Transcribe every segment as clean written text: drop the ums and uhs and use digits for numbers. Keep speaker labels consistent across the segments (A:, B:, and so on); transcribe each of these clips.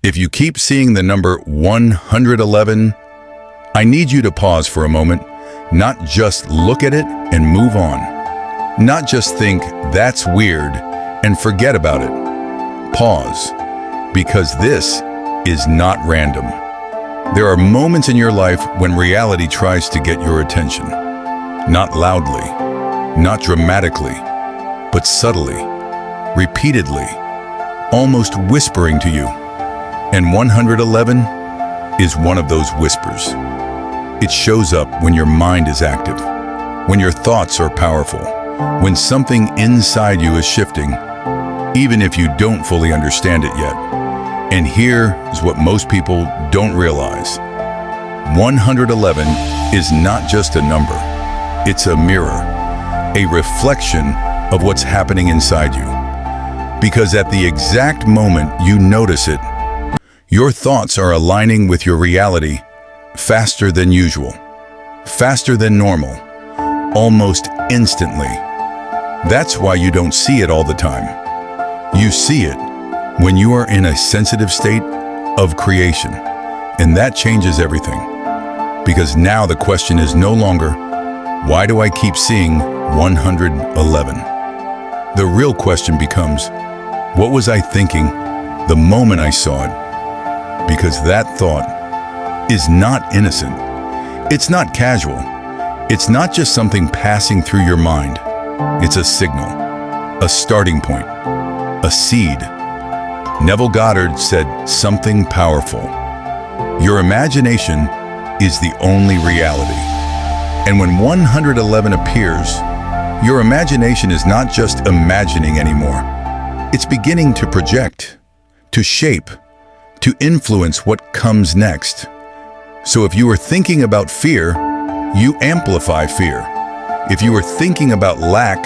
A: If you keep seeing the number 111, I need you to pause for a moment, not just look at it and move on. Not just think, that's weird, and forget about it. Pause, because this is not random. There are moments in your life when reality tries to get your attention. Not loudly, not dramatically, but subtly, repeatedly, almost whispering to you. And 111 is one of those whispers. It shows up when your mind is active, when your thoughts are powerful, when something inside you is shifting, even if you don't fully understand it yet. And here is what most people don't realize. 111 is not just a number. It's a mirror, a reflection of what's happening inside you. Because at the exact moment you notice it, your thoughts are aligning with your reality faster than usual, faster than normal, almost instantly. That's why you don't see it all the time. You see it when you are in a sensitive state of creation, and that changes everything. Because now the question is no longer, why do I keep seeing 111? The real question becomes, what was I thinking the moment I saw it? Because that thought is not innocent. It's not casual. It's not just something passing through your mind. It's a signal, a starting point, a seed. Neville Goddard said something powerful. Your imagination is the only reality. And when 111 appears, your imagination is not just imagining anymore. It's beginning to project, to shape, to influence what comes next. So if you are thinking about fear, you amplify fear. If you are thinking about lack,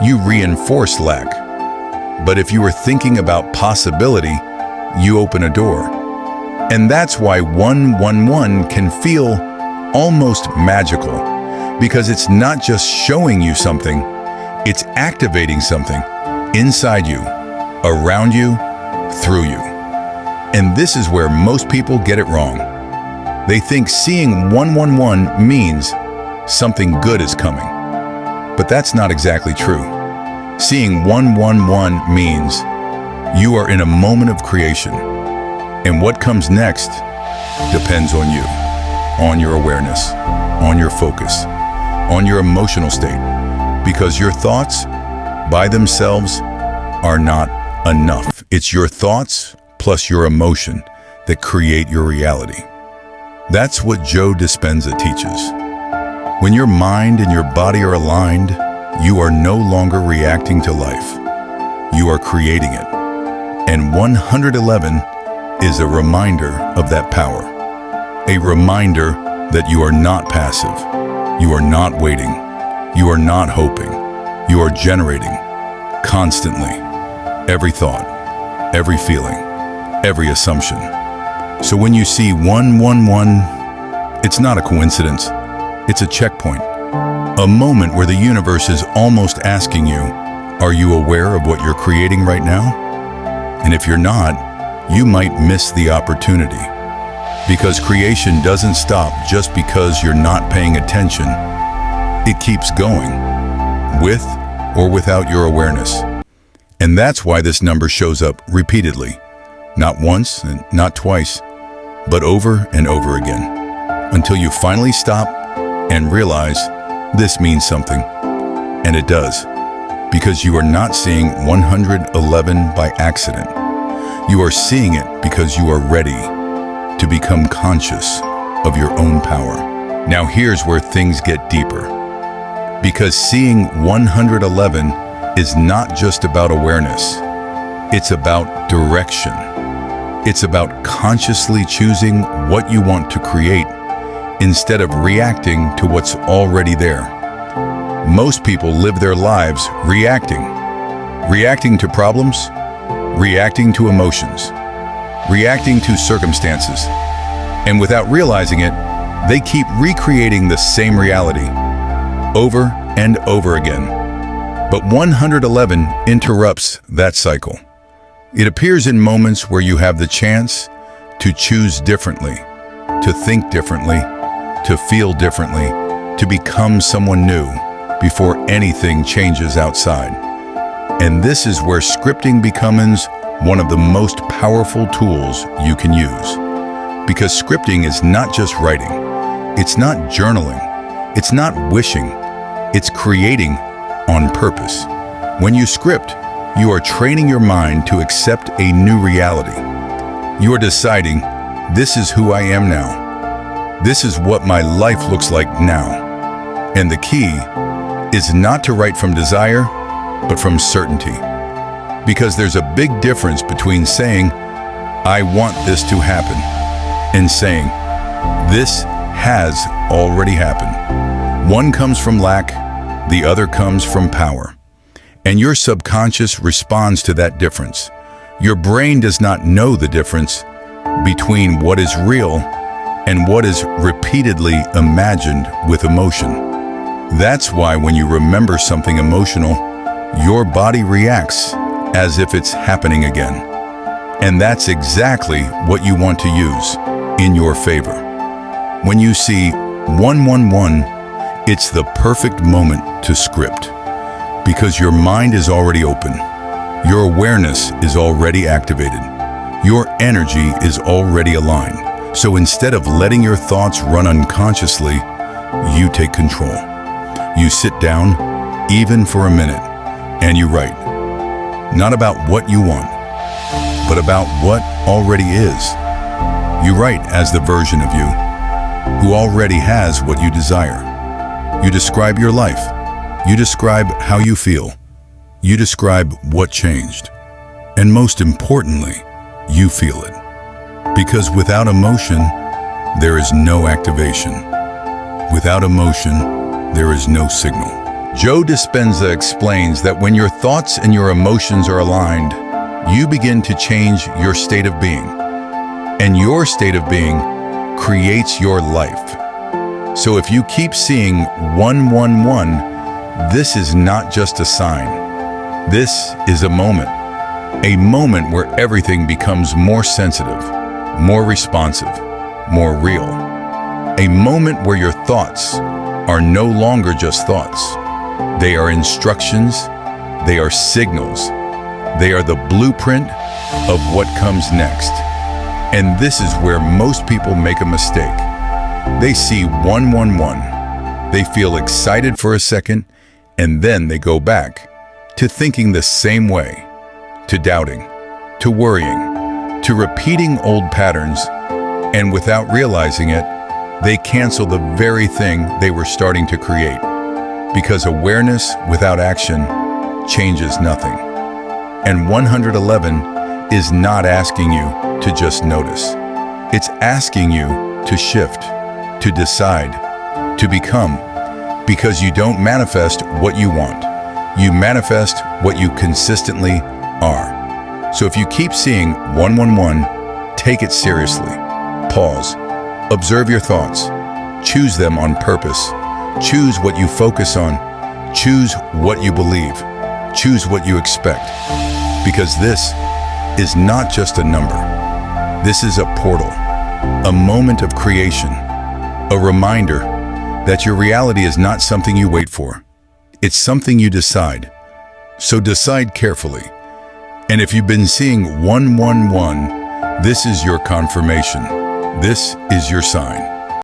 A: you reinforce lack. But if you are thinking about possibility, you open a door. And that's why 111 can feel almost magical, because it's not just showing you something, it's activating something inside you, around you, through you. And this is where most people get it wrong. They think seeing 111 means something good is coming. But that's not exactly true. Seeing 111 means you are in a moment of creation. And what comes next depends on you, on your awareness, on your focus, on your emotional state. Because your thoughts by themselves are not enough. It's your thoughts plus your emotion that create your reality. That's what Joe Dispenza teaches. When your mind and your body are aligned, you are no longer reacting to life. You are creating it. And 111 is a reminder of that power. A reminder that you are not passive. You are not waiting. You are not hoping. You are generating constantly. Every thought, every feeling, every assumption. So when you see 111, it's not a coincidence. It's a checkpoint. A moment where the universe is almost asking you, are you aware of what you're creating right now? And if you're not, you might miss the opportunity. Because creation doesn't stop just because you're not paying attention. It keeps going, with or without your awareness. And that's why this number shows up repeatedly. Not once and not twice, but over and over again. Until you finally stop and realize this means something. And it does. Because you are not seeing 111 by accident. You are seeing it because you are ready to become conscious of your own power. Now here's where things get deeper. Because seeing 111 is not just about awareness. It's about direction. It's about consciously choosing what you want to create instead of reacting to what's already there. Most people live their lives reacting. Reacting to problems, reacting to emotions, reacting to circumstances. And without realizing it, they keep recreating the same reality over and over again. But 111 interrupts that cycle. It appears in moments where you have the chance to choose differently, to think differently, to feel differently, to become someone new before anything changes outside. And this is where scripting becomes one of the most powerful tools you can use. Because scripting is not just writing, it's not journaling, it's not wishing, it's creating on purpose. When you script, you are training your mind to accept a new reality. You are deciding, this is who I am now. This is what my life looks like now. And the key is not to write from desire, but from certainty. Because there's a big difference between saying, I want this to happen, and saying, this has already happened. One comes from lack, the other comes from power. And your subconscious responds to that difference. Your brain does not know the difference between what is real and what is repeatedly imagined with emotion. That's why when you remember something emotional, your body reacts as if it's happening again. And that's exactly what you want to use in your favor. When you see 111, it's the perfect moment to script, because your mind is already open. Your awareness is already activated. Your energy is already aligned. So instead of letting your thoughts run unconsciously, you take control. You sit down, even for a minute, and you write. Not about what you want, but about what already is. You write as the version of you who already has what you desire. You describe your life. You describe how you feel. You describe what changed. And most importantly, you feel it. Because without emotion, there is no activation. Without emotion, there is no signal. Joe Dispenza explains that when your thoughts and your emotions are aligned, you begin to change your state of being. And your state of being creates your life. So if you keep seeing 111, this is not just a sign. This is a moment where everything becomes more sensitive, more responsive, more real. A moment where your thoughts are no longer just thoughts. They are instructions, they are signals, they are the blueprint of what comes next. And this is where most people make a mistake. They see 111, they feel excited for a second, and then they go back to thinking the same way, to doubting, to worrying, to repeating old patterns, and without realizing it, they cancel the very thing they were starting to create. Because awareness without action changes nothing. And 111 is not asking you to just notice. It's asking you to shift, to decide, to become. Because you don't manifest what you want. You manifest what you consistently are. So if you keep seeing 111, take it seriously. Pause. Observe your thoughts. Choose them on purpose. Choose what you focus on. Choose what you believe. Choose what you expect. Because this is not just a number. This is a portal, a moment of creation, a reminder that your reality is not something you wait for. It's something you decide. So decide carefully. And if you've been seeing 111, this is your confirmation. This is your sign.